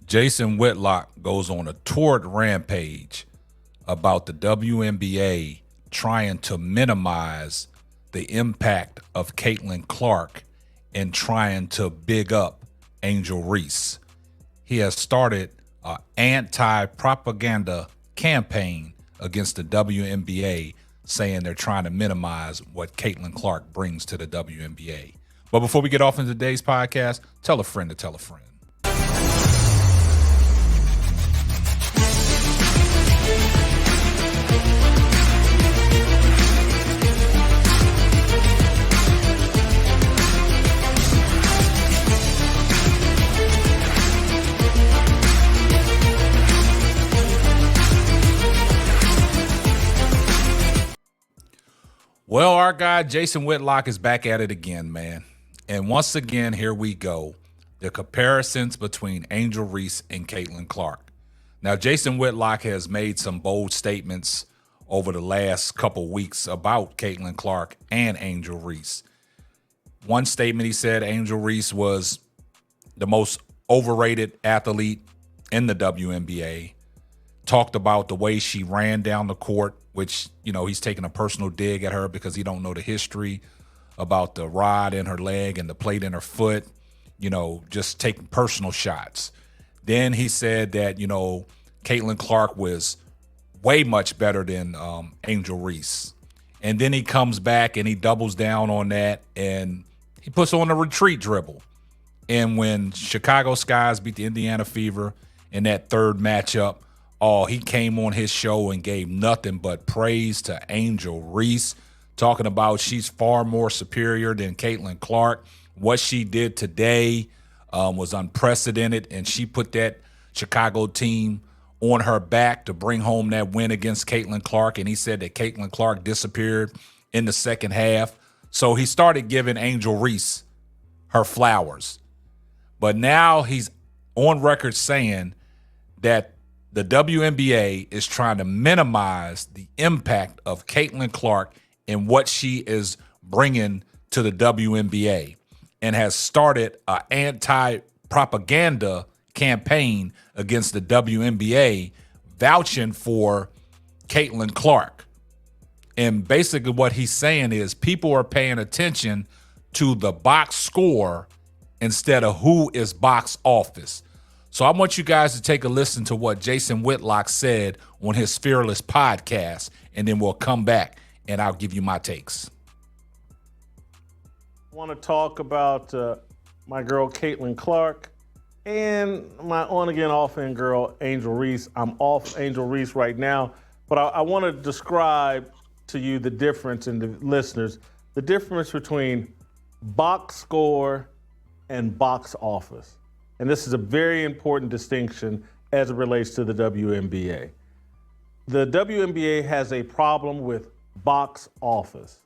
Jason Whitlock goes on a torrid rampage about the WNBA trying to minimize the impact of Caitlin Clark and trying to big up Angel Reese. He has started an anti-propaganda campaign against the WNBA, saying they're trying to minimize what Caitlin Clark brings to the WNBA. But before we get off into today's podcast, tell a friend to tell a friend. Well, our guy Jason Whitlock is back at it again, man. And once again, here we go. The comparisons between Angel Reese and Caitlin Clark. Now, Jason Whitlock has made some bold statements over the last couple weeks about Caitlin Clark and Angel Reese. One statement, he said Angel Reese was the most overrated athlete in the WNBA. Talked about the way she ran down the court, which, you know, he's taking a personal dig at her because he don't know the history about the rod in her leg and the plate in her foot, you know, just taking personal shots. Then he said that, you know, Caitlin Clark was way much better than Angel Reese. And then he comes back and he doubles down on that and he puts on a retreat dribble. And when Chicago Skies beat the Indiana Fever in that third matchup, he came on his show and gave nothing but praise to Angel Reese, talking about she's far more superior than Caitlin Clark. What she did today was unprecedented, and she put that Chicago team on her back to bring home that win against Caitlin Clark, and he said that Caitlin Clark disappeared in the second half. So he started giving Angel Reese her flowers. But now he's on record saying that the WNBA is trying to minimize the impact of Caitlin Clark and what she is bringing to the WNBA, and has started an anti-propaganda campaign against the WNBA, vouching for Caitlin Clark. And basically what he's saying is people are paying attention to the box score instead of who is box office. So I want you guys to take a listen to what Jason Whitlock said on his Fearless podcast, and then we'll come back and I'll give you my takes. I want to talk about my girl Caitlin Clark and my on-again, off-end girl Angel Reese. I'm off Angel Reese right now, but I want to describe to you the difference, and the listeners, the difference between box score and box office. And this is a very important distinction as it relates to the WNBA. The WNBA has a problem with box office.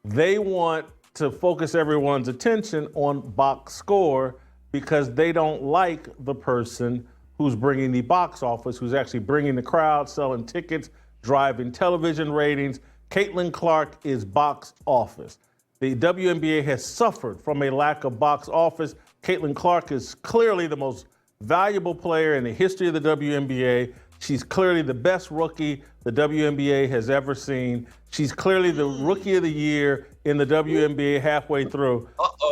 They want to focus everyone's attention on box score because they don't like the person who's bringing the box office, who's actually bringing the crowd, selling tickets, driving television ratings. Caitlin Clark is box office. The WNBA has suffered from a lack of box office. Caitlin Clark is clearly the most valuable player in the history of the WNBA. She's clearly the best rookie the WNBA has ever seen. She's clearly the rookie of the year in the WNBA halfway through.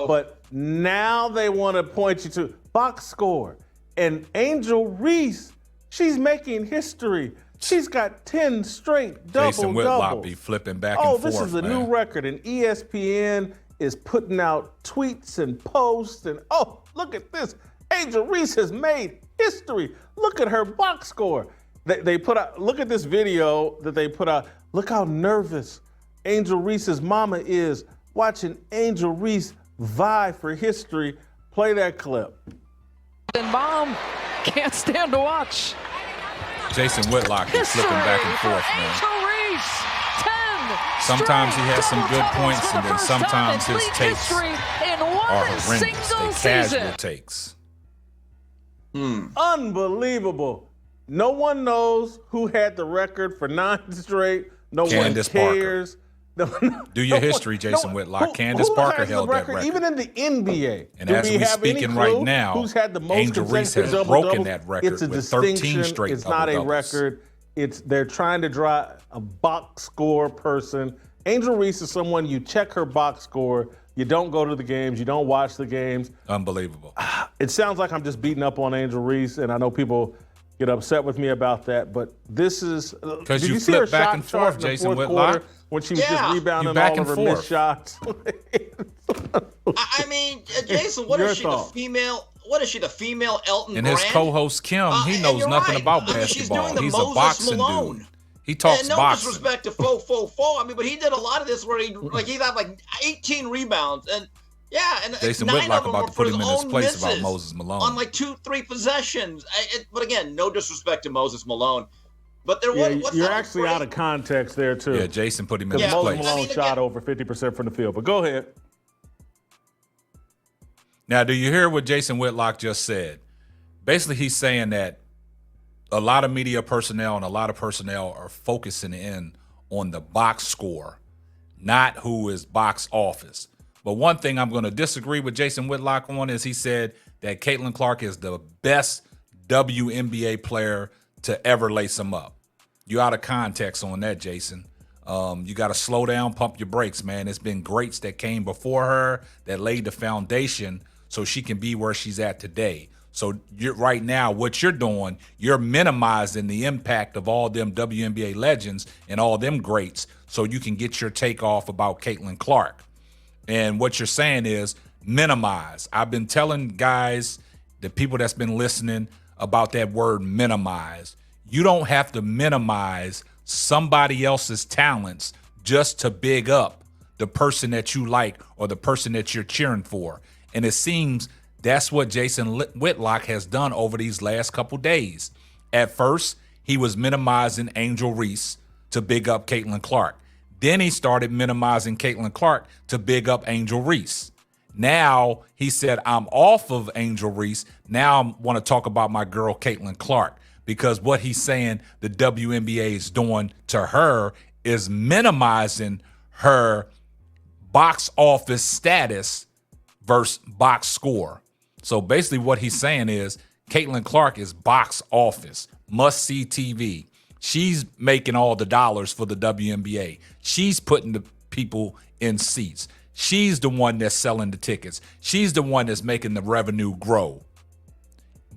But now they want to point you to box score. And Angel Reese, she's making history. She's got 10 straight double-doubles. Jason Whitlock be flipping back and forth, this is a new record, and ESPN is putting out tweets and posts, and look at this. Angel Reese has made history. Look at her box score. They put out, look at this video that they put out. Look how nervous Angel Reese's mama is watching Angel Reese vie for history. Play that clip. And mom can't stand to watch. Jason Whitlock is flipping back and forth, man. Angel Reese, 10 Sometimes he has some good points, and then sometimes his takes are horrendous. They're casual takes. Unbelievable. No one knows who had the record for 9 straight. No Candace one cares. Parker. Do your history, Jason Whitlock. Candace Parker has held the that record. Even in the NBA. And do as we we're have any speaking clue right now, who's had the most Angel Reese has consecutive broken double-doubles? that record It's a with distinction. 13 straight It's not a double-doubles. record. They're trying to draw a box score person. Angel Reese is someone you check her box score. You don't go to the games. You don't watch the games. Unbelievable. It sounds like I'm just beating up on Angel Reese, and I know people get upset with me about that, but this is because did you see her flip back shot and chart forth, in the Jason fourth Whitlock. quarter when she was just rebounding back all of and her forth. missed shots? I mean, Jason, what Your is she, thought? the female? What is she, the female Elton And Brand? his co-host Kim, he and knows you're nothing right. about I mean, she's basketball. doing the He's a Moses boxing Malone. dude. He talks And no boxing. disrespect to Fo. I mean, but he did a lot of this where he'd have like 18 rebounds and and Jason 9 Whitlock of them about were to for put him in his own place misses about Moses Malone. on like 2-3 possessions. But again, no disrespect to Moses Malone. But there was you're actually out of context there too. Yeah, Jason put him in Because his Moses place. Malone shot over 50% from the field. But go ahead. Now, do you hear what Jason Whitlock just said? Basically, he's saying that a lot of media personnel and a lot of personnel are focusing in on the box score, not who is box office. But one thing I'm going to disagree with Jason Whitlock on is he said that Caitlin Clark is the best WNBA player to ever lace him up. You're out of context on that, Jason. You got to slow down, pump your brakes, man. It's been greats that came before her that laid the foundation so she can be where she's at today. So right now, what you're doing, you're minimizing the impact of all them WNBA legends and all them greats so you can get your take off about Caitlin Clark. And what you're saying is minimize. I've been telling guys, the people that's been listening, about that word minimize. You don't have to minimize somebody else's talents just to big up the person that you like or the person that you're cheering for. And it seems that's what Jason Whitlock has done over these last couple days. At first, he was minimizing Angel Reese to big up Caitlin Clark. Then he started minimizing Caitlin Clark to big up Angel Reese. Now he said, I'm off of Angel Reese. Now I want to talk about my girl, Caitlin Clark, because what he's saying the WNBA is doing to her is minimizing her box office status versus box score. So basically what he's saying is Caitlin Clark is box office, must-see TV. She's making all the dollars for the WNBA. She's putting the people in seats. She's the one that's selling the tickets. She's the one that's making the revenue grow.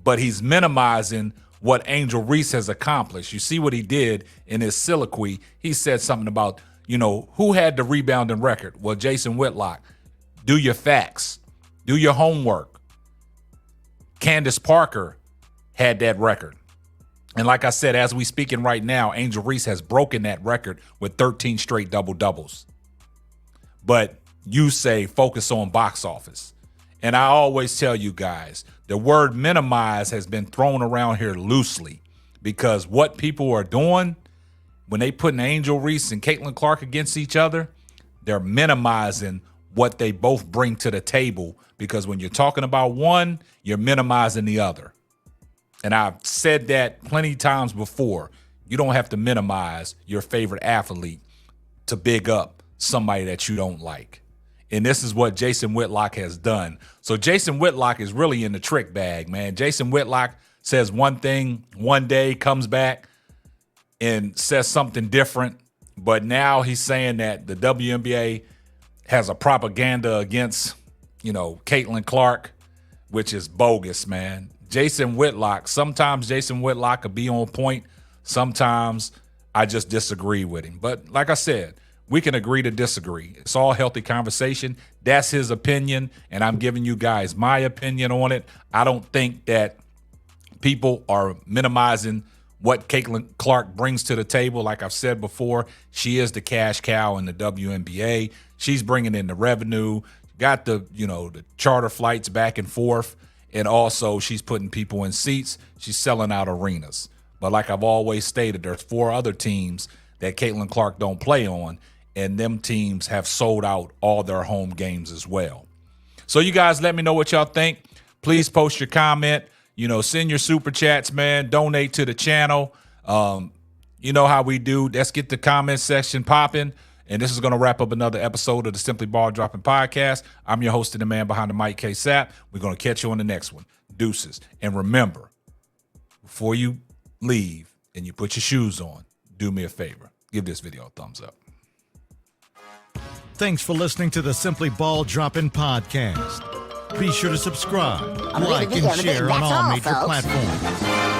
But he's minimizing what Angel Reese has accomplished. You see what he did in his soliloquy. He said something about, who had the rebounding record? Well, Jason Whitlock. Do your facts. Do your homework. Candace Parker had that record. And like I said, as we speaking right now, Angel Reese has broken that record with 13 straight double-doubles. But you say focus on box office. And I always tell you guys, the word minimize has been thrown around here loosely because what people are doing when they putting Angel Reese and Caitlin Clark against each other, they're minimizing what they both bring to the table because when you're talking about one, you're minimizing the other. And I've said that plenty of times before. You don't have to minimize your favorite athlete to big up somebody that you don't like. And this is what Jason Whitlock has done. So Jason Whitlock is really in the trick bag, man. Jason Whitlock says one thing one day, comes back and says something different. But now he's saying that the WNBA has a propaganda against, Caitlin Clark, which is bogus, man. Jason Whitlock, sometimes Jason Whitlock could be on point. Sometimes I just disagree with him. But like I said, we can agree to disagree. It's all healthy conversation. That's his opinion, and I'm giving you guys my opinion on it. I don't think that people are minimizing what Caitlin Clark brings to the table. Like I've said before, she is the cash cow in the WNBA. She's bringing in the revenue, got the charter flights back and forth, and also she's putting people in seats. She's selling out arenas. But like I've always stated, there's 4 other teams that Caitlin Clark don't play on, and them teams have sold out all their home games as well. So you guys let me know what y'all think. Please post your comment. Send your super chats, man. Donate to the channel. You know how we do. Let's get the comment section popping. And this is going to wrap up another episode of the Simply Ball Dropping Podcast. I'm your host and the man behind the mic, K. Sapp. We're going to catch you on the next one. Deuces. And remember, before you leave and you put your shoes on, do me a favor. Give this video a thumbs up. Thanks for listening to the Simply Ball Dropping Podcast. Be sure to subscribe, like, and share on all major platforms.